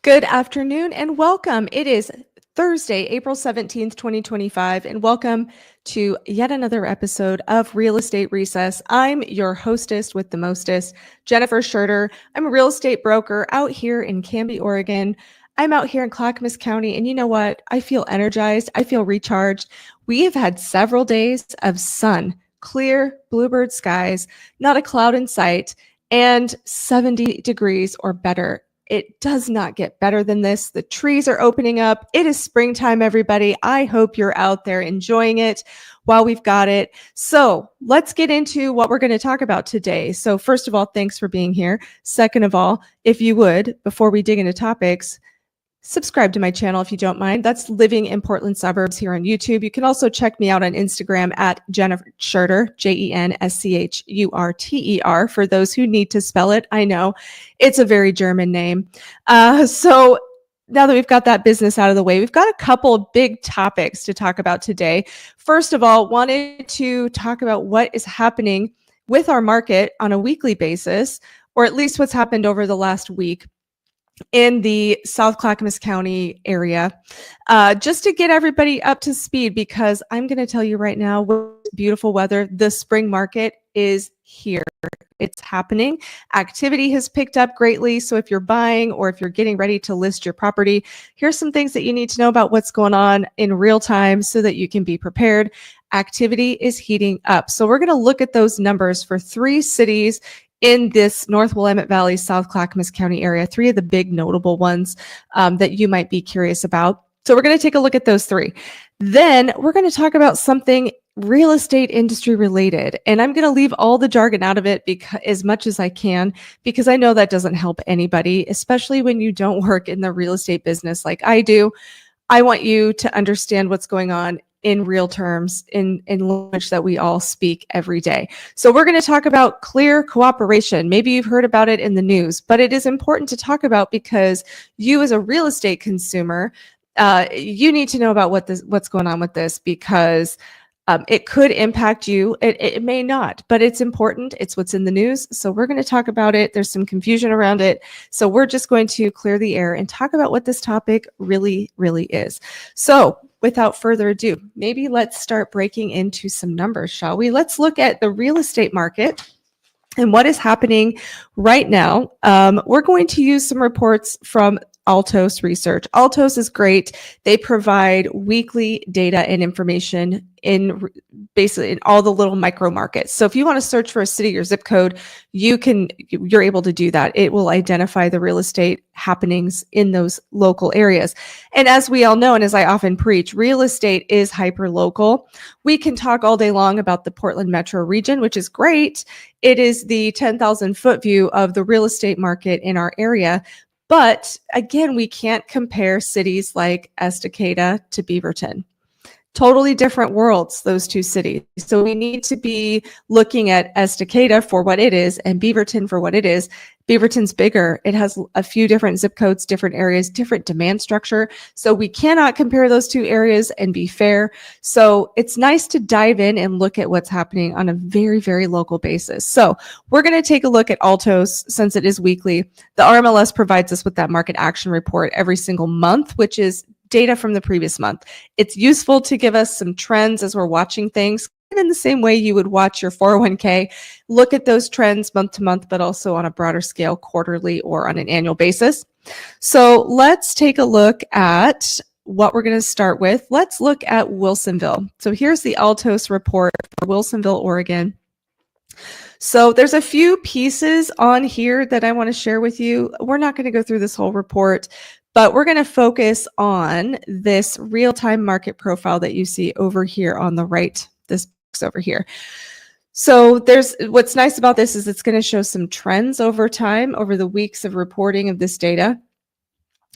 Good afternoon and welcome. It is Thursday, April 17th, 2025, and welcome to yet another episode of Real Estate Recess. I'm your hostess with the mostest, Jennifer Schurter. I'm a real estate broker out here in Canby, Oregon. I'm out here in Clackamas County, and you know what? I feel energized. I feel recharged. We have had several days of sun, clear bluebird skies, not a cloud in sight, and 70 degrees or better. It does not get better than this. The trees are opening up. It is springtime, everybody. I hope you're out there enjoying it while we've got it. So let's get into what we're going to talk about today. So first of all, thanks for being here. Second of all, if you would, before we dig into topics, subscribe to my channel if you don't mind. That's Living in Portland Suburbs here on YouTube. You can also check me out on Instagram at Jennifer Schurter, JenSchurter, for those who need to spell it. I know it's a very German name. So now that we've got that business out of the way, we've got a couple big topics to talk about today. First of all, wanted to talk about what is happening with our market on a weekly basis, or at least what's happened over the last week in the South Clackamas County area, just to get everybody up to speed, because I'm going to tell you right now, with beautiful weather, the spring market is here. It's happening. Activity has picked up greatly. So if you're buying or if you're getting ready to list your property, here's some things that you need to know about what's going on in real time so that you can be prepared. Activity is heating up. So we're going to look at those numbers for 3 cities in this North Willamette Valley, South Clackamas County area, 3 of the big notable ones that you might be curious about. So we're going to take a look at those 3. Then we're going to talk about something real estate industry related. And I'm going to leave all the jargon out of it as much as I can, because I know that doesn't help anybody, especially when you don't work in the real estate business like I do. I want you to understand what's going on in real terms, in language that we all speak every day. So we're going to talk about clear cooperation. Maybe you've heard about it in the news, but it is important to talk about because you as a real estate consumer, you need to know about what's going on with this, because it could impact you. It may not, but it's important. It's what's in the news. So we're going to talk about it. There's some confusion around it. So we're just going to clear the air and talk about what this topic really, really is. So without further ado, maybe let's start breaking into some numbers, shall we? Let's look at the real estate market and what is happening right now. We're going to use some reports from Altos Research. Altos is great. They provide weekly data and information in basically in all the little micro markets. So if you want to search for a city or zip code, you're able to do that. It will identify the real estate happenings in those local areas. And as we all know, and as I often preach, real estate is hyper local. We can talk all day long about the Portland metro region, which is great. It is the 10,000 foot view of the real estate market in our area. But again, we can't compare cities like Estacada to Beaverton. Totally different worlds, those 2 cities. So we need to be looking at Estacada for what it is and Beaverton for what it is. Beaverton's bigger. It has a few different zip codes, different areas, different demand structure. So we cannot compare those 2 areas and be fair. So it's nice to dive in and look at what's happening on a very, very local basis. So we're going to take a look at Altos since it is weekly. The RMLS provides us with that market action report every single month, which is data from the previous month. It's useful to give us some trends as we're watching things. In the same way you would watch your 401k, look at those trends month to month, but also on a broader scale, quarterly or on an annual basis. So let's take a look at what we're going to start with. Let's look at Wilsonville. So here's the Altos report for Wilsonville, Oregon. So there's a few pieces on here that I want to share with you. We're not going to go through this whole report, but we're going to focus on this real-time market profile that you see over here on the right, this box over here. So what's nice about this is it's going to show some trends over time, over the weeks of reporting of this data.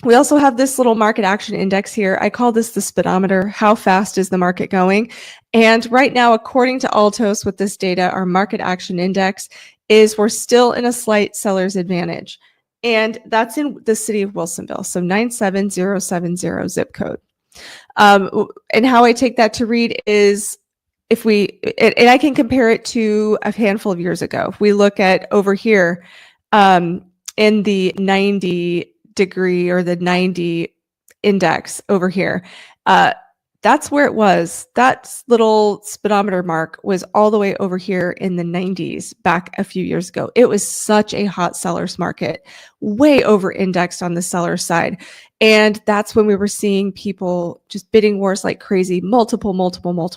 We also have this little market action index here. I call this the speedometer. How fast is the market going? And right now, according to Altos with this data, our market action index is we're still in a slight seller's advantage. And that's in the city of Wilsonville, so 97070 zip code. And how I take that to read is and I can compare it to a handful of years ago. If we look at over here in the 90 degree or the 90 index over here. That's where it was. That little speedometer mark was all the way over here in the 90s back a few years ago. It was such a hot seller's market, way over indexed on the seller side. And that's when we were seeing people just bidding wars like crazy, multiple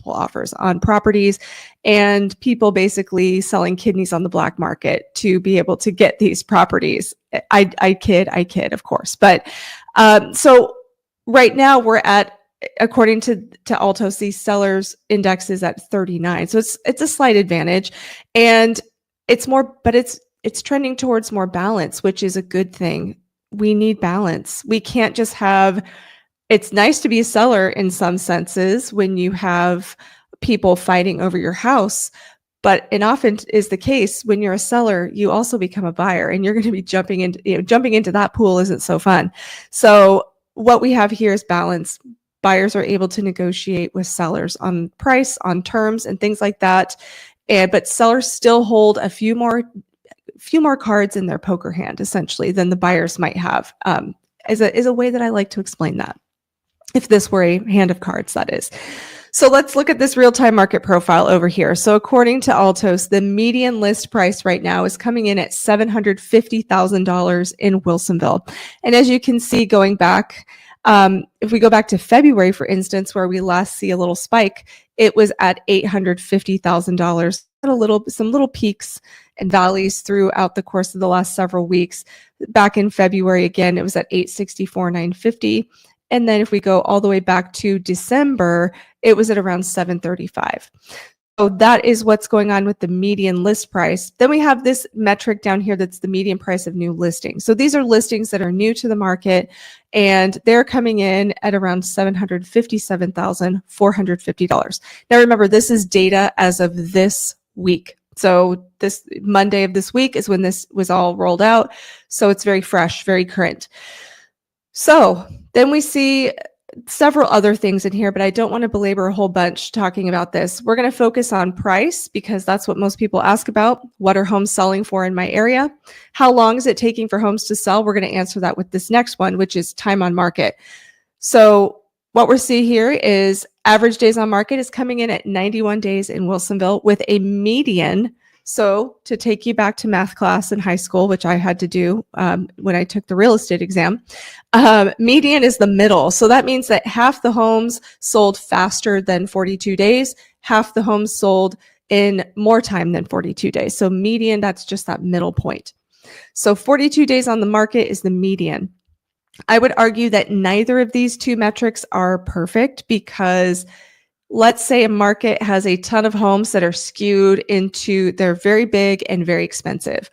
offers on properties, and people basically selling kidneys on the black market to be able to get these properties. I kid, of course. But so right now we're at, according to Altos, the sellers index is at 39. So it's a slight advantage, and it's more, but it's trending towards more balance, which is a good thing. We need balance. We can't just have, it's nice to be a seller in some senses when you have people fighting over your house, but it often is the case when you're a seller, you also become a buyer, and you're going to be jumping into that pool isn't so fun. So what we have here is balance. Buyers are able to negotiate with sellers on price, on terms, and things like that. But sellers still hold a few more cards in their poker hand, essentially, than the buyers might have. Is a way that I like to explain that. If this were a hand of cards, that is. So let's look at this real-time market profile over here. So according to Altos, the median list price right now is coming in at $750,000 in Wilsonville. And as you can see, going back, if we go back to February, for instance, where we last see a little spike, it was at $850,000. Some little peaks and valleys throughout the course of the last several weeks. Back in February, again, it was at $864,950. And then if we go all the way back to December, it was at around $735,000. So that is what's going on with the median list price. Then we have this metric down here that's the median price of new listings. So these are listings that are new to the market, and they're coming in at around $757,450. Now remember, this is data as of this week. So this Monday of this week is when this was all rolled out. So it's very fresh, very current. So then we see several other things in here, but I don't want to belabor a whole bunch talking about this. We're going to focus on price because that's what most people ask about. What are homes selling for in my area? How long is it taking for homes to sell? We're going to answer that with this next one, which is time on market. So what we're seeing here is average days on market is coming in at 91 days in Wilsonville with a median. So to take you back to math class in high school, which I had to do when I took the real estate exam, median is the middle. So that means that half the homes sold faster than 42 days, half the homes sold in more time than 42 days. So median, that's just that middle point. So 42 days on the market is the median. I would argue that neither of these two metrics are perfect because let's say a market has a ton of homes that are skewed into, they're very big and very expensive.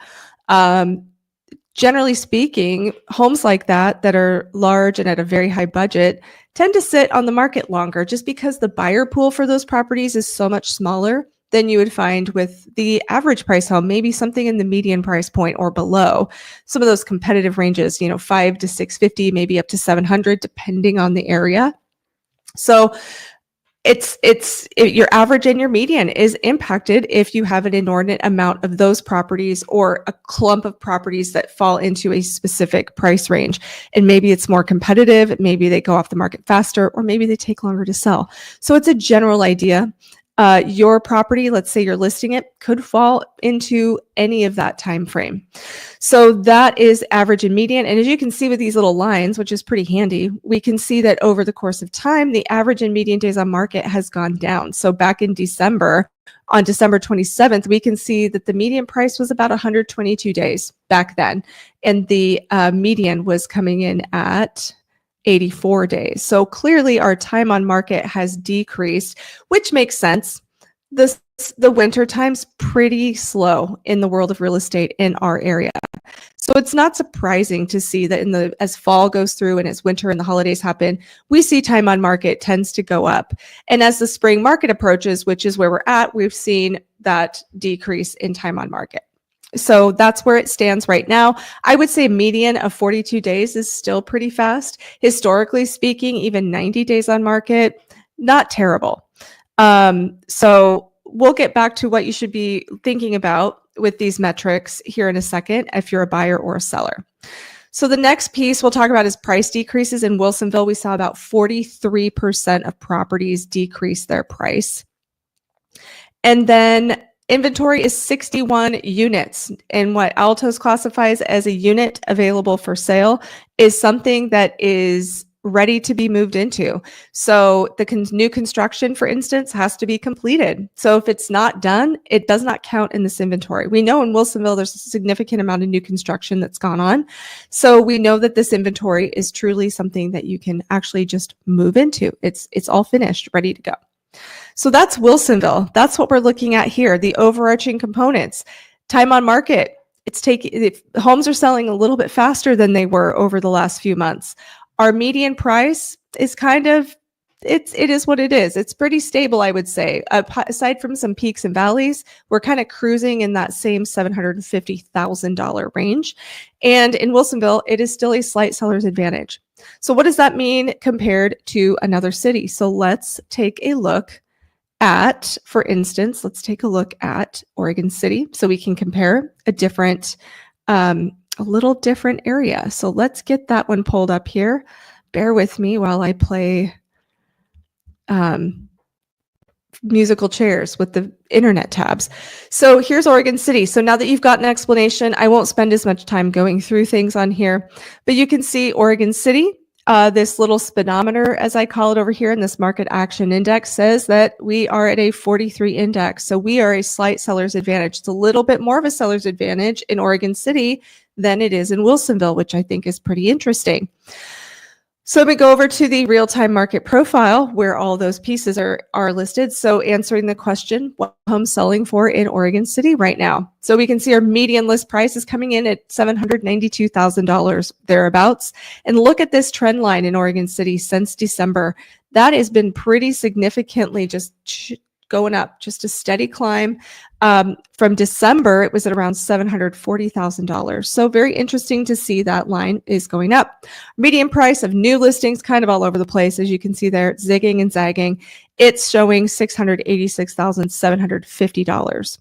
Generally speaking, homes like that are large and at a very high budget tend to sit on the market longer just because the buyer pool for those properties is so much smaller than you would find with the average price home, maybe something in the median price point or below. Some of those competitive ranges, $500 to $650, maybe up to $700, depending on the area. So your average and your median is impacted if you have an inordinate amount of those properties or a clump of properties that fall into a specific price range. And maybe it's more competitive, maybe they go off the market faster, or maybe they take longer to sell. So it's a general idea. Your property, let's say you're listing it, could fall into any of that time frame. So that is average and median. And as you can see with these little lines, which is pretty handy, we can see that over the course of time, the average and median days on market has gone down. So back in December, on December 27th, we can see that the median price was about 122 days back then. And the median was coming in at 84 days. So clearly our time on market has decreased, which makes sense. The winter time's pretty slow in the world of real estate in our area. So it's not surprising to see that as fall goes through and as winter and the holidays happen, we see time on market tends to go up. And as the spring market approaches, which is where we're at, we've seen that decrease in time on market. So that's where it stands right now. I would say a median of 42 days is still pretty fast. Historically speaking, even 90 days on market, not terrible. So we'll get back to what you should be thinking about with these metrics here in a second if you're a buyer or a seller. So the next piece we'll talk about is price decreases. In Wilsonville, we saw about 43% of properties decrease their price. And then inventory is 61 units. And what Altos classifies as a unit available for sale is something that is ready to be moved into. So the new construction, for instance, has to be completed. So if it's not done, it does not count in this inventory. We know in Wilsonville, there's a significant amount of new construction that's gone on. So we know that this inventory is truly something that you can actually just move into. It's all finished, ready to go. So that's Wilsonville. That's what we're looking at here, the overarching components. Time on market. Homes are selling a little bit faster than they were over the last few months. Our median price is it is what it is. It's pretty stable, I would say. Aside from some peaks and valleys, we're kind of cruising in that same $750,000 range. And in Wilsonville, it is still a slight seller's advantage. So what does that mean compared to another city? So let's take a look at, for instance, let's take a look at Oregon City so we can compare a little different area. So let's get that one pulled up here. Bear with me while I play musical chairs with the internet tabs. So here's Oregon City. So now that you've got an explanation, I won't spend as much time going through things on here, but you can see Oregon City, this little speedometer, as I call it over here in this market action index, says that we are at a 43 index. So we are a slight seller's advantage. It's a little bit more of a seller's advantage in Oregon City than it is in Wilsonville, which I think is pretty interesting. So we go over to the real-time market profile where all those pieces are listed. So answering the question, what homes selling for in Oregon City right now? So we can see our median list price is coming in at $792,000 thereabouts. And look at this trend line in Oregon City since December. That has been pretty significantly just going up, just a steady climb. From December, it was at around $740,000. So very interesting to see that line is going up. Median price of new listings kind of all over the place. As you can see there, it's zigging and zagging. It's showing $686,750.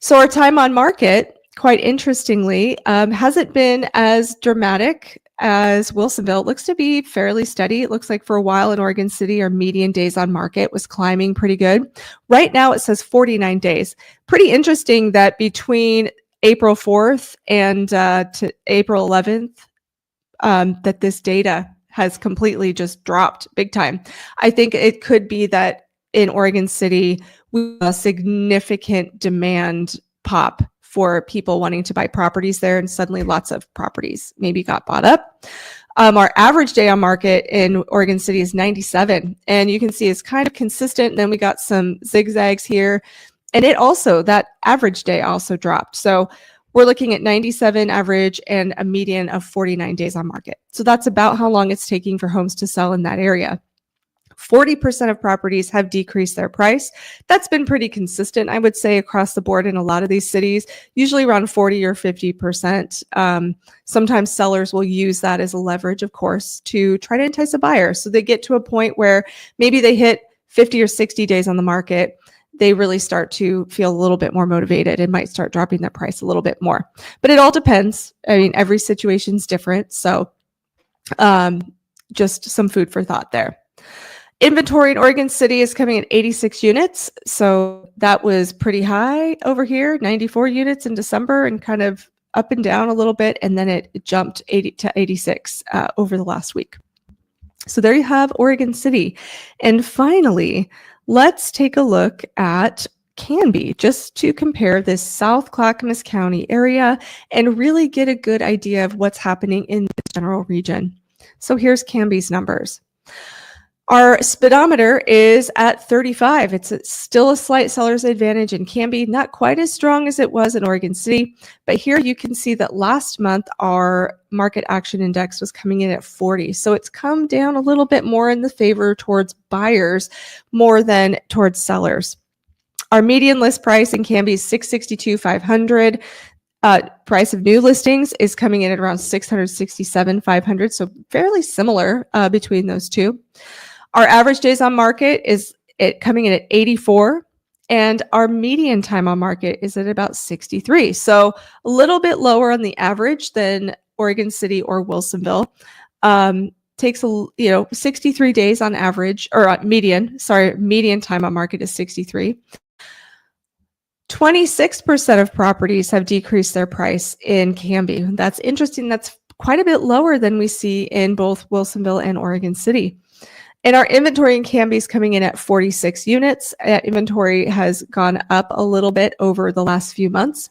So our time on market, quite interestingly, hasn't been as dramatic as Wilsonville. It looks to be fairly steady. It looks like for a while in Oregon City, our median days on market was climbing pretty good. Right now it says 49 days. Pretty interesting that between April 4th and to April 11th, that this data has completely just dropped big time. I think it could be that in Oregon City, we have a significant demand pop for people wanting to buy properties there, and suddenly lots of properties maybe got bought up. Our average day on market in Oregon City is 97, and you can see it's kind of consistent. And then we got some zigzags here, and that average day also dropped. So we're looking at 97 average and a median of 49 days on market. So that's about how long it's taking for homes to sell in that area. 40% of properties have decreased their price. That's been pretty consistent, I would say, across the board in a lot of these cities, usually around 40 or 50%. Sometimes sellers will use that as a leverage, of course, to try to entice a buyer. So they get to a point where maybe they hit 50 or 60 days on the market. They really start to feel a little bit more motivated and might start dropping their price a little bit more. But it all depends. I mean, every situation's different. So just some food for thought there. Inventory in Oregon City is coming at 86 units. So that was pretty high over here, 94 units in December, and kind of up and down a little bit. And then it jumped 80 to 86 over the last week. So there you have Oregon City. And finally, let's take a look at Canby, just to compare this South Clackamas County area and really get a good idea of what's happening in the general region. So here's Canby's numbers. Our speedometer is at 35. It's still a slight seller's advantage in Canby, not quite as strong as it was in Oregon City. But here you can see that last month our market action index was coming in at 40. So it's come down a little bit more in the favor towards buyers more than towards sellers. Our median list price in Canby is $662,500. Price of new listings is coming in at around $667,500. So fairly similar between those two. Our average days on market is coming in at 84, and our median time on market is at about 63. So a little bit lower on the average than Oregon City, or Wilsonville. Takes 63 days on average, or median time on market is 63. 26% of properties have decreased their price in Canby. That's interesting. That's quite a bit lower than we see in both Wilsonville and Oregon City. And our inventory in Canby is coming in at 46 units. Inventory has gone up a little bit over the last few months.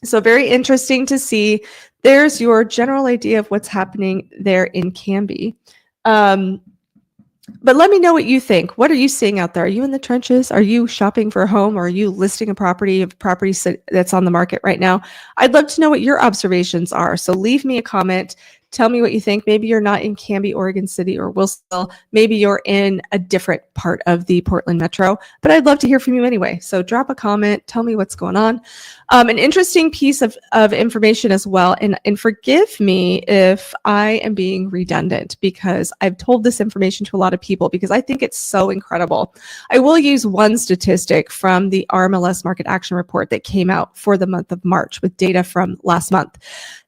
So very interesting to see. There's your general idea of what's happening there in Canby. But let me know what you think. What are you seeing out there? Are you in the trenches? Are you shopping for a home? Or are you listing a property that's on the market right now? I'd love to know what your observations are. So leave me a comment. Tell me what you think. Maybe you're not in Canby, Oregon City, or Wilsonville. Maybe you're in a different part of the Portland metro, but I'd love to hear from you anyway. So drop a comment, tell me what's going on. An interesting piece of information as well, and forgive me if I am being redundant because I've told this information to a lot of people because I think it's so incredible. I will use one statistic from the RMLS Market Action Report that came out for the month of March with data from last month.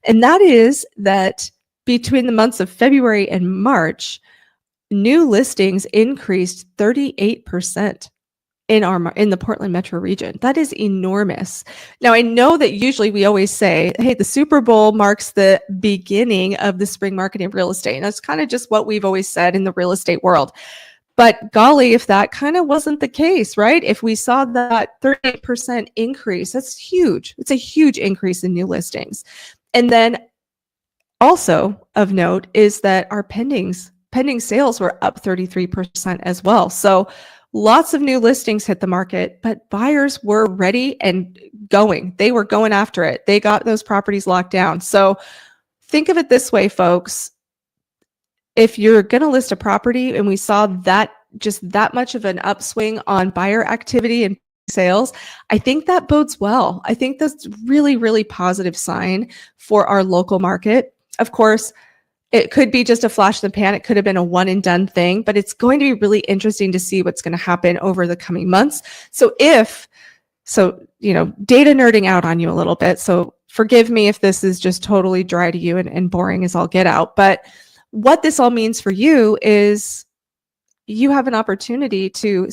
And that is that between the months of February and March, new listings increased 38% in the Portland metro region. That is enormous. Now, I know that usually we always say, hey, the Super Bowl marks the beginning of the spring market in real estate. And that's kind of just what we've always said in the real estate world. But golly, if that kind of wasn't the case, right? If we saw that 38% increase, that's huge. It's a huge increase in new listings. And then also of note is that our pending sales were up 33% as well. So lots of new listings hit the market, but buyers were ready and going. They were going after it. They got those properties locked down. So think of it this way, folks. If you're going to list a property and we saw that just that much of an upswing on buyer activity and sales, I think that bodes well. I think that's really, really positive sign for our local market. Of course, it could be just a flash in the pan. It could have been a one and done thing, but it's going to be really interesting to see what's going to happen over the coming months. So data nerding out on you a little bit. So forgive me if this is just totally dry to you and boring as all get out. But what this all means for you is you have an opportunity to,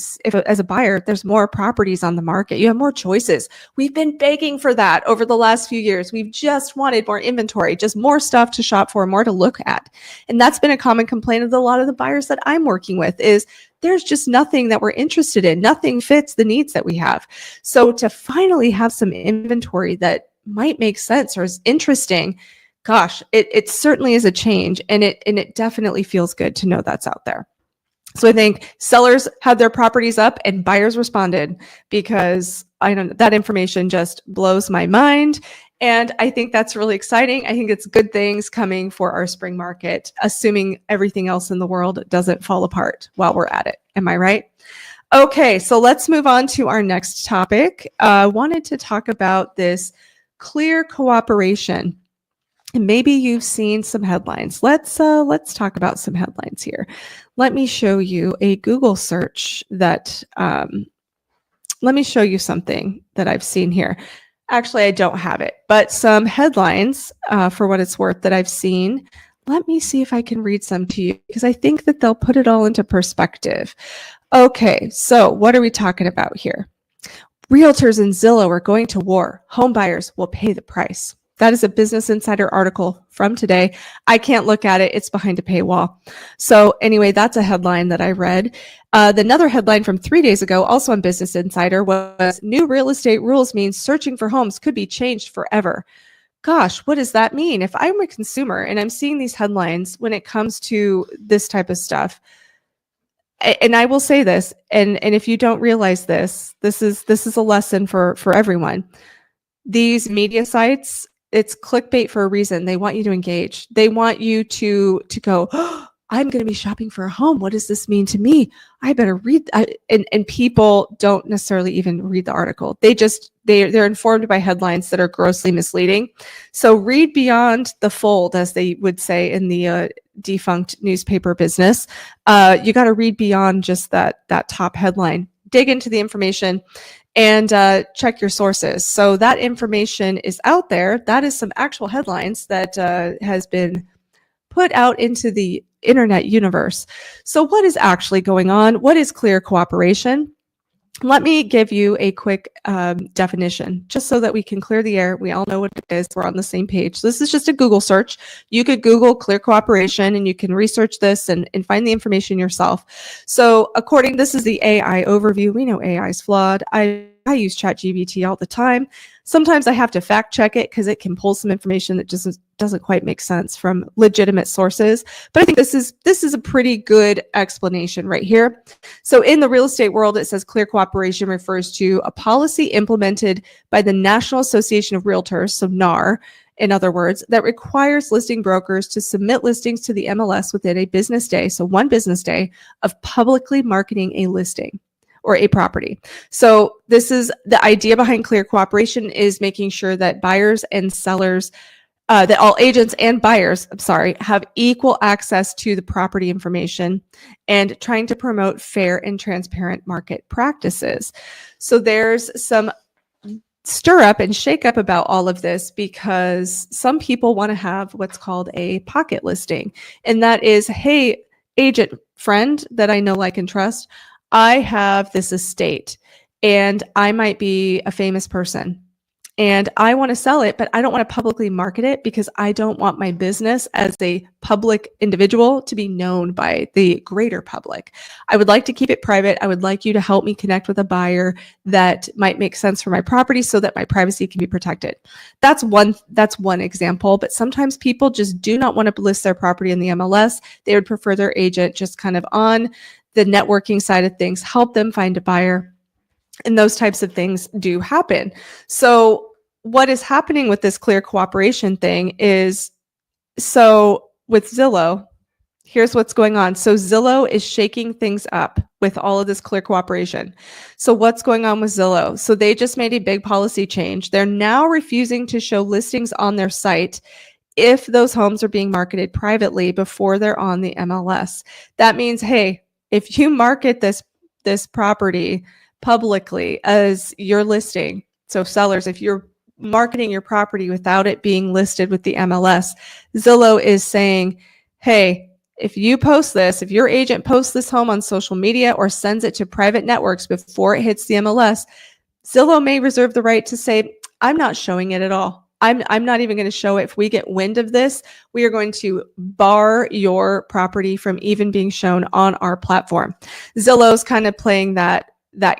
as a buyer, there's more properties on the market. You have more choices. We've been begging for that over the last few years. We've just wanted more inventory, just more stuff to shop for, more to look at. And that's been a common complaint of a lot of the buyers that I'm working with is there's just nothing that we're interested in. Nothing fits the needs that we have. So to finally have some inventory that might make sense or is interesting, gosh, it certainly is a change. And it definitely feels good to know that's out there. So I think sellers had their properties up and buyers responded because I know that information just blows my mind. And I think that's really exciting. I think it's good things coming for our spring market, assuming everything else in the world doesn't fall apart while we're at it. Am I right? Okay, so let's move on to our next topic. I wanted to talk about this clear cooperation. And maybe you've seen some headlines. Let's talk about some headlines here. Let me show you a Google search that, let me show you something that I've seen here. Actually, I don't have it, but some headlines for what it's worth that I've seen. Let me see if I can read some to you because I think that they'll put it all into perspective. Okay, so what are we talking about here? Realtors and Zillow are going to war. Home buyers will pay the price. That is a Business Insider article from today. I can't look at it. It's behind a paywall. So anyway, that's a headline that I read. Another headline from 3 days ago, also on Business Insider, was new real estate rules means searching for homes could be changed forever. Gosh, what does that mean? If I'm a consumer and I'm seeing these headlines when it comes to this type of stuff, and I will say this, and if you don't realize this, this is a lesson for everyone. These media sites, it's clickbait for a reason. They want you to engage. They want you to go, oh, I'm going to be shopping for a home. What does this mean to me? I better read. And people don't necessarily even read the article. They're informed by headlines that are grossly misleading. So read beyond the fold, as they would say in the defunct newspaper business. You got to read beyond just that top headline. Dig into the information. and check your sources. So that information is out there. That is some actual headlines that has been put out into the internet universe. So what is actually going on? What is clear cooperation? Let me give you a quick definition, just so that we can clear the air. We all know what it is. We're on the same page. So this is just a Google search. You could Google clear cooperation and you can research this and find the information yourself. So this is the AI overview. We know AI is flawed. I use ChatGPT all the time. Sometimes I have to fact check it because it can pull some information that just doesn't quite make sense from legitimate sources. But I think this is a pretty good explanation right here. So in the real estate world, it says clear cooperation refers to a policy implemented by the National Association of Realtors, so NAR, in other words, that requires listing brokers to submit listings to the MLS within a business day, so one business day, of publicly marketing a listing or a property. So this is the idea behind clear cooperation, is making sure that buyers and sellers, that all agents and buyers, have equal access to the property information, and trying to promote fair and transparent market practices. So there's some stir up and shake up about all of this, because some people want to have what's called a pocket listing. And that is, hey, agent friend that I know, like, and trust, I have this estate and I might be a famous person and I want to sell it, but I don't want to publicly market it because I don't want my business as a public individual to be known by the greater public. I would like to keep it private. I would like you to help me connect with a buyer that might make sense for my property so that my privacy can be protected. That's one example, but sometimes people just do not want to list their property in the MLS. They would prefer their agent just kind of on the networking side of things, help them find a buyer. And those types of things do happen. So what is happening with this clear cooperation thing is, so with Zillow, here's what's going on. So Zillow is shaking things up with all of this clear cooperation. So what's going on with Zillow? So they just made a big policy change. They're now refusing to show listings on their site if those homes are being marketed privately before they're on the MLS. That means, hey, if you market this property publicly as your listing, so sellers, if you're marketing your property without it being listed with the MLS, Zillow is saying, hey, if you post this, if your agent posts this home on social media or sends it to private networks before it hits the MLS, Zillow may reserve the right to say, I'm not showing it at all. I'm not even going to show it. If we get wind of this, we are going to bar your property from even being shown on our platform. Zillow's kind of playing that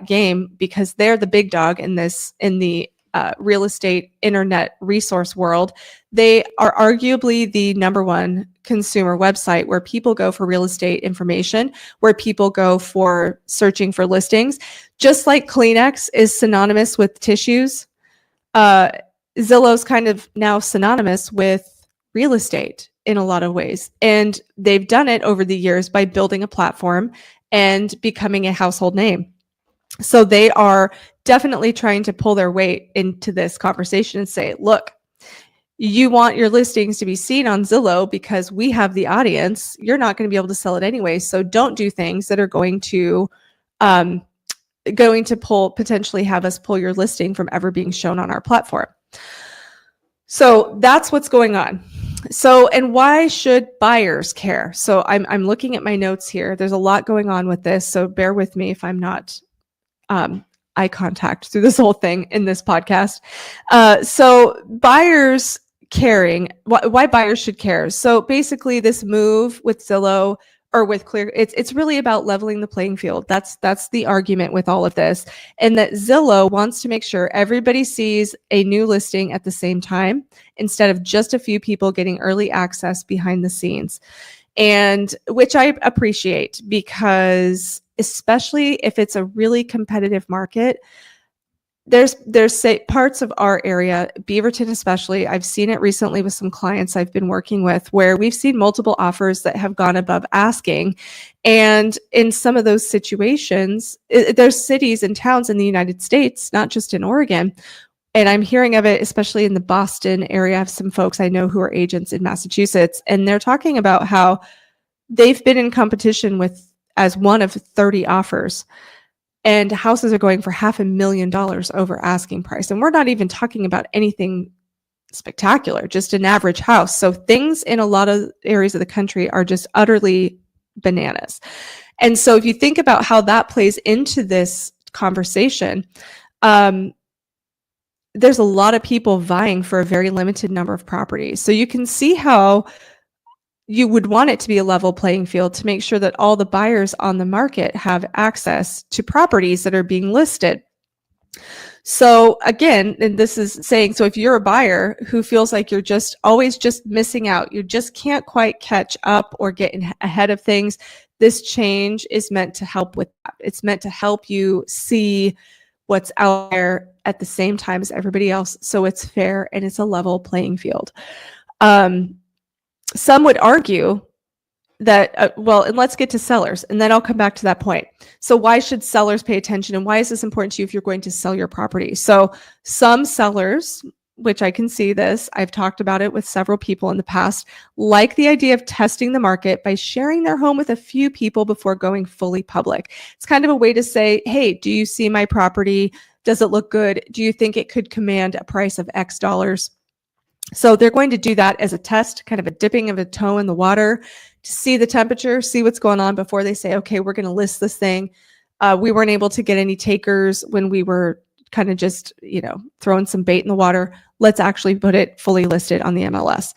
game because they're the big dog in the real estate internet resource world. They are arguably the number one consumer website where people go for real estate information, where people go for searching for listings. Just like Kleenex is synonymous with tissues, Zillow's kind of now synonymous with real estate in a lot of ways. And they've done it over the years by building a platform and becoming a household name. So they are definitely trying to pull their weight into this conversation and say, look, you want your listings to be seen on Zillow because we have the audience. You're not going to be able to sell it anyway. So don't do things that are going to potentially have us pull your listing from ever being shown on our platform. So that's what's going on. So, and why should buyers care? So I'm looking at my notes here. There's a lot going on with this. So bear with me if I'm not eye contact through this whole thing in this podcast. So buyers caring, why buyers should care. So basically this move with Zillow or with Clear, it's really about leveling the playing field. That's the argument with all of this. And that Zillow wants to make sure everybody sees a new listing at the same time instead of just a few people getting early access behind the scenes. And which I appreciate, because especially if it's a really competitive market, there's parts of our area, Beaverton especially, I've seen it recently with some clients I've been working with, where we've seen multiple offers that have gone above asking. And in some of those situations, there's cities and towns in the United States, not just in Oregon. And I'm hearing of it, especially in the Boston area. I have some folks I know who are agents in Massachusetts, and they're talking about how they've been in competition with as one of 30 offers. and houses are going for $500,000 over asking price. And we're not even talking about anything spectacular, just an average house. So things in a lot of areas of the country are just utterly bananas. And so if you think about how that plays into this conversation, there's a lot of people vying for a very limited number of properties. So you can see how you would want it to be a level playing field to make sure that all the buyers on the market have access to properties that are being listed. So again, and this is saying, so if you're a buyer who feels like you're just always just missing out, you just can't quite catch up or get ahead of things, this change is meant to help with that. It's meant to help you see what's out there at the same time as everybody else, so it's fair and it's a level playing field. Some would argue that, well, and let's get to sellers, and then I'll come back to that point. So why should sellers pay attention, and why is this important to you if you're going to sell your property? So some sellers, which I can see this, I've talked about it with several people in the past, like the idea of testing the market by sharing their home with a few people before going fully public. It's kind of a way to say, hey, do you see my property? Does it look good? Do you think it could command a price of X dollars? So they're going to do that as a test, kind of a dipping of a toe in the water to see the temperature, see what's going on before they say, okay, we're going to list this thing. We weren't able to get any takers when we were kind of just, throwing some bait in the water. Let's actually put it fully listed on the MLS.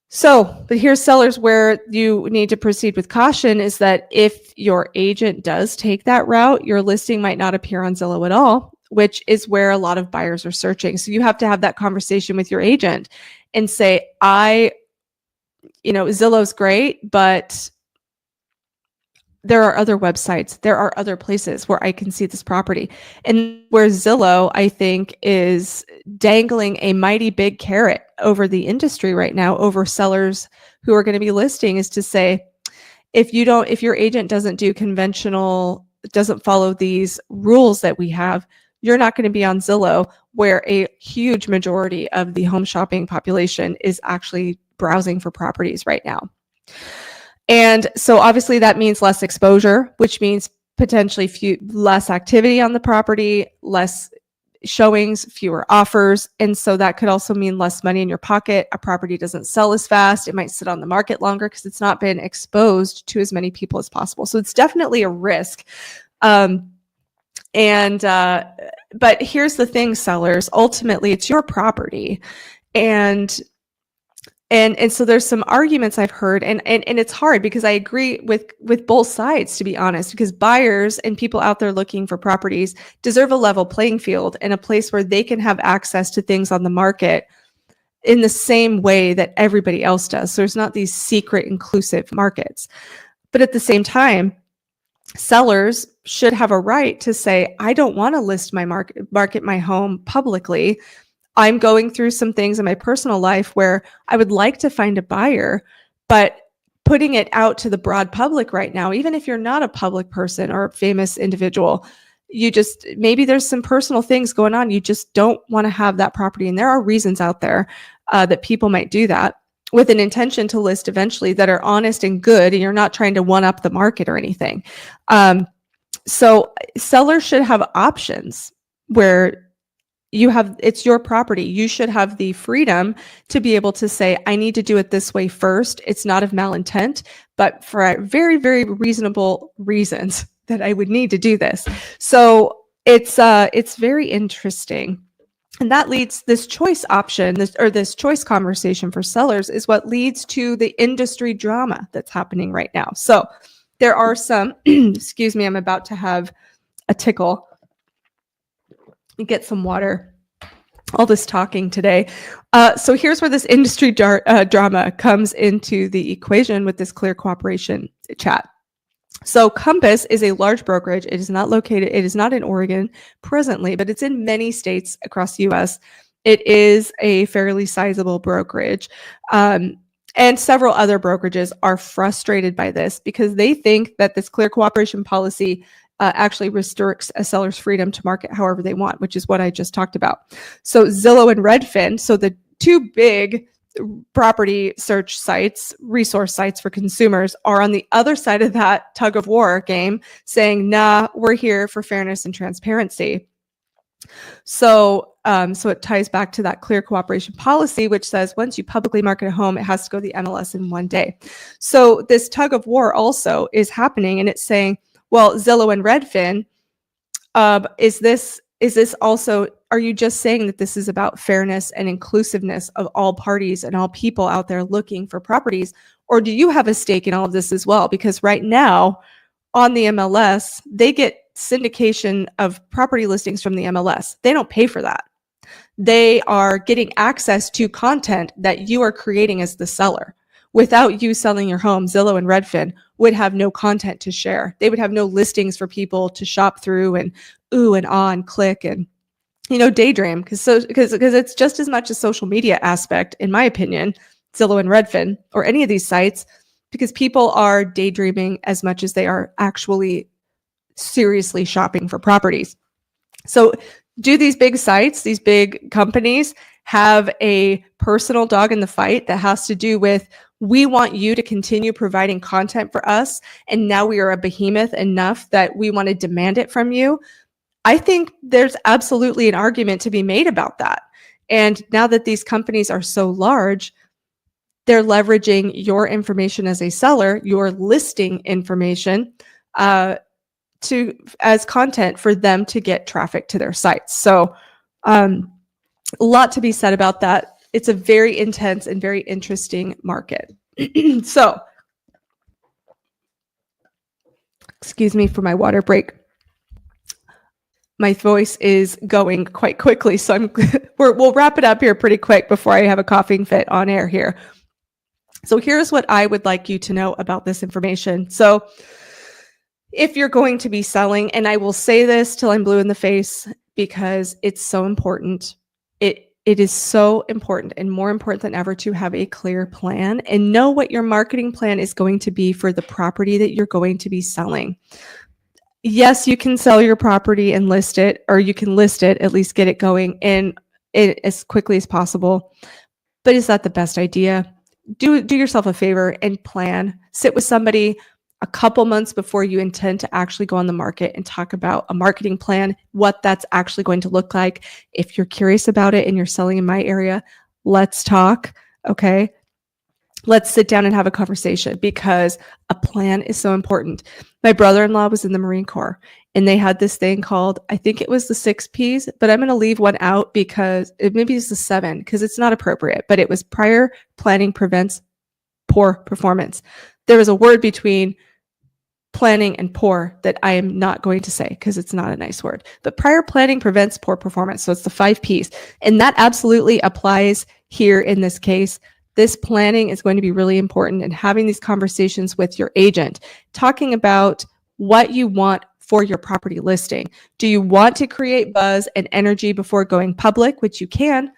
So, but here's sellers where you need to proceed with caution is that if your agent does take that route, your listing might not appear on Zillow at all, which is where a lot of buyers are searching. So you have to have that conversation with your agent and say, Zillow's great, but there are other websites, there are other places where I can see this property. And where Zillow, I think, is dangling a mighty big carrot over the industry right now, over sellers who are going to be listing, is to say, if your agent doesn't follow these rules that we have, you're not going to be on Zillow, where a huge majority of the home shopping population is actually browsing for properties right now. And so obviously that means less exposure, which means potentially less activity on the property, less showings, fewer offers. And so that could also mean less money in your pocket. A property doesn't sell as fast. It might sit on the market longer because it's not been exposed to as many people as possible. So it's definitely a risk. But here's the thing, sellers, ultimately it's your property. And so there's some arguments I've heard, and it's hard because I agree with both sides, to be honest, because buyers and people out there looking for properties deserve a level playing field and a place where they can have access to things on the market in the same way that everybody else does. So there's not these secret inclusive markets. But at the same time, sellers should have a right to say, I don't want to list my market my home publicly. I'm going through some things in my personal life where I would like to find a buyer, but putting it out to the broad public right now, even if you're not a public person or a famous individual, maybe there's some personal things going on. You just don't want to have that property. And there are reasons out there that people might do that with an intention to list eventually that are honest and good, and you're not trying to one up the market or anything. So sellers should have options where it's your property. You should have the freedom to be able to say, I need to do it this way first. It's not of malintent, but for very, very reasonable reasons that I would need to do this. So it's very interesting. And that leads this choice option, this choice conversation for sellers is what leads to the industry drama that's happening right now. So there are some, excuse me, I'm about to have a tickle. Get some water. All this talking today. So here's where this industry drama comes into the equation with this clear cooperation chat. So Compass is a large brokerage. It is not in Oregon presently, but it's in many states across the US. It is a fairly sizable brokerage. And several other brokerages are frustrated by this because they think that this clear cooperation policy actually restricts a seller's freedom to market however they want, which is what I just talked about. So Zillow and Redfin, so the two big property search sites, resource sites for consumers are on the other side of that tug of war game saying, nah, we're here for fairness and transparency. So it ties back to that clear cooperation policy, which says once you publicly market a home, it has to go to the MLS in 1 day. So this tug of war also is happening, and it's saying, well, Zillow and Redfin, is this also, are you just saying that this is about fairness and inclusiveness of all parties and all people out there looking for properties? Or do you have a stake in all of this as well? Because right now on the MLS, they get syndication of property listings from the MLS. They don't pay for that. They are getting access to content that you are creating as the seller. Without you selling your home, Zillow and Redfin would have no content to share. They would have no listings for people to shop through and ooh and ah and click and daydream, because it's just as much a social media aspect, in my opinion, Zillow and Redfin or any of these sites, because people are daydreaming as much as they are actually seriously shopping for properties. So do these big sites, these big companies have a personal dog in the fight that has to do with, we want you to continue providing content for us, and now we are a behemoth enough that we want to demand it from you? I think there's absolutely an argument to be made about that. And now that these companies are so large, they're leveraging your information as a seller, your listing information, as content for them to get traffic to their sites. So a lot to be said about that. It's a very intense and very interesting market. So, excuse me for my water break. My voice is going quite quickly, so we'll wrap it up here pretty quick before I have a coughing fit on air here. So here's what I would like you to know about this information. So if you're going to be selling, and I will say this till I'm blue in the face because it's so important, it is so important and more important than ever to have a clear plan and know what your marketing plan is going to be for the property that you're going to be selling. Yes, you can sell your property and list it, or you can list it, at least get it going in it as quickly as possible. But is that the best idea? Do yourself a favor and plan. Sit with somebody a couple months before you intend to actually go on the market and talk about a marketing plan, what that's actually going to look like. If you're curious about it and you're selling in my area, let's talk. Okay. Let's sit down and have a conversation, because a plan is so important. My brother-in-law was in the Marine Corps, and they had this thing called, I think it was the 6 Ps, but I'm going to leave one out because maybe it's the 7, because it's not appropriate, but it was prior planning prevents poor performance. There was a word between planning and poor that I am not going to say because it's not a nice word, but prior planning prevents poor performance. So it's the 5 Ps. And that absolutely applies here in this case. This planning is going to be really important, and having these conversations with your agent, talking about what you want for your property listing. Do you want to create buzz and energy before going public, which you can?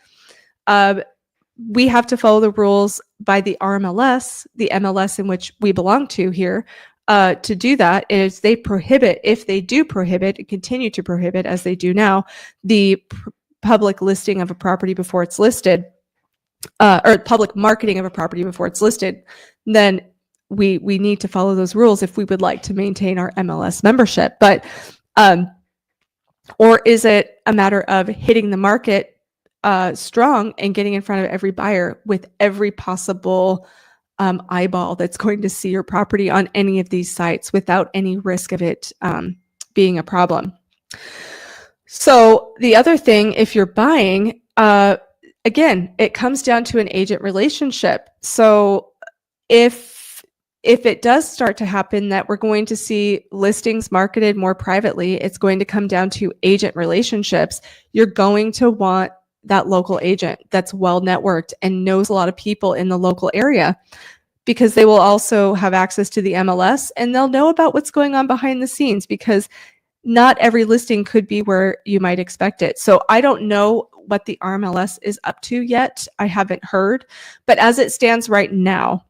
We have to follow the rules by the RMLS, the MLS in which we belong to here. To do that is they prohibit, if they do prohibit and continue to prohibit as they do now, the public listing of a property before it's listed, or public marketing of a property before it's listed, then we need to follow those rules if we would like to maintain our MLS membership. But or is it a matter of hitting the market strong and getting in front of every buyer with every possible eyeball that's going to see your property on any of these sites without any risk of it being a problem? So the other thing, if you're buying, again, it comes down to an agent relationship. So if it does start to happen that we're going to see listings marketed more privately, it's going to come down to agent relationships. You're going to want that local agent that's well networked and knows a lot of people in the local area, because they will also have access to the MLS and they'll know about what's going on behind the scenes, because not every listing could be where you might expect it. So I don't know what the RMLS is up to yet. I haven't heard, but as it stands right now,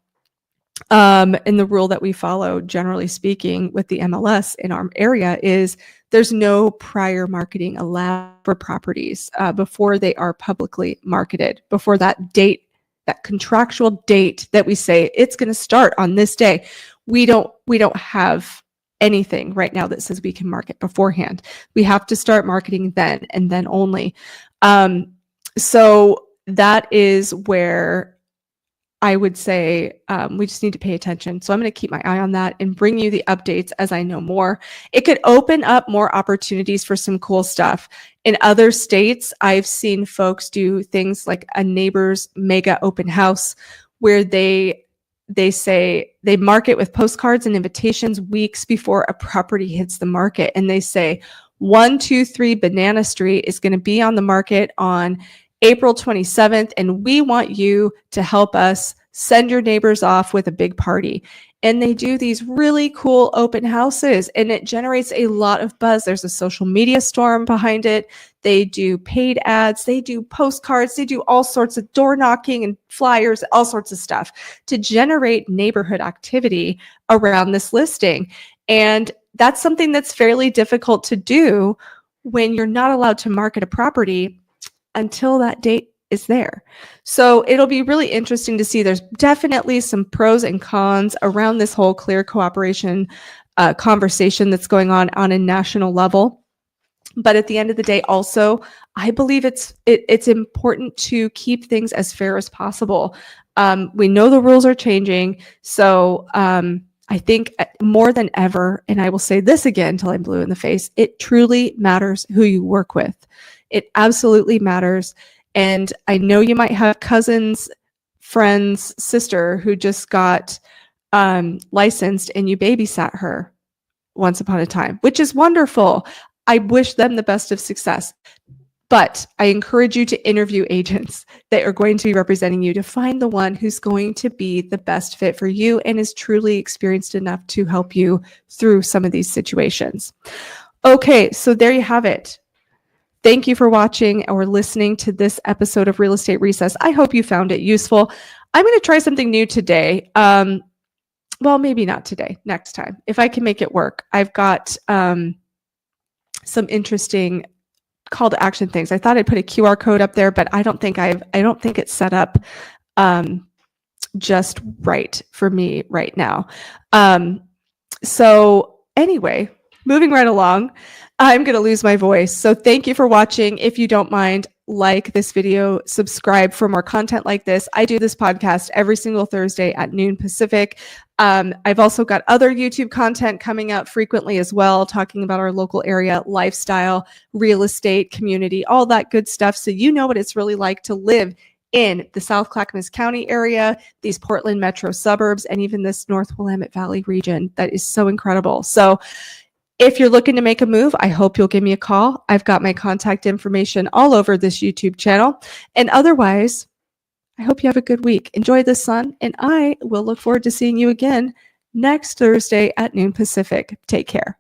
and the rule that we follow, generally speaking, with the MLS in our area is there's no prior marketing allowed for properties before they are publicly marketed, before that date that contractual date that we say it's going to start on this day. We don't have anything right now that says we can market beforehand. We have to start marketing then and then only. So that is where I would say we just need to pay attention. So I'm going to keep my eye on that and bring you the updates as I know more. It could open up more opportunities for some cool stuff. In other states, I've seen folks do things like a neighbor's mega open house where they say they market with postcards and invitations weeks before a property hits the market. And they say 123 Banana Street is going to be on the market on April 27th, and we want you to help us send your neighbors off with a big party. And they do these really cool open houses, and it generates a lot of buzz. There's a social media storm behind it. They do paid ads, they do postcards, they do all sorts of door knocking and flyers, all sorts of stuff to generate neighborhood activity around this listing. And that's something that's fairly difficult to do when you're not allowed to market a property until that date is there. So it'll be really interesting to see. There's definitely some pros and cons around this whole clear cooperation conversation that's going on a national level. But at the end of the day, also, I believe it's important to keep things as fair as possible. We know the rules are changing. So I think more than ever, and I will say this again until I'm blue in the face, it truly matters who you work with. It absolutely matters. And I know you might have cousins, friends, sister who just got licensed and you babysat her once upon a time, which is wonderful. I wish them the best of success. But I encourage you to interview agents that are going to be representing you to find the one who's going to be the best fit for you and is truly experienced enough to help you through some of these situations. Okay, so there you have it. Thank you for watching or listening to this episode of Real Estate Recess. I hope you found it useful. I'm going to try something new today. Well, maybe not today, next time, if I can make it work. I've got some interesting call to action things. I thought I'd put a QR code up there, but I don't think it's set up just right for me right now. So anyway, moving right along, I'm going to lose my voice. So thank you for watching. If you don't mind, like this video, subscribe for more content like this. I do this podcast every single Thursday at noon Pacific. I've also got other YouTube content coming out frequently as well, talking about our local area, lifestyle, real estate, community, all that good stuff. So you know what it's really like to live in the South Clackamas County area, these Portland metro suburbs, and even this North Willamette Valley region that is so incredible. So if you're looking to make a move, I hope you'll give me a call. I've got my contact information all over this YouTube channel. And otherwise, I hope you have a good week. Enjoy the sun, and I will look forward to seeing you again next Thursday at noon Pacific. Take care.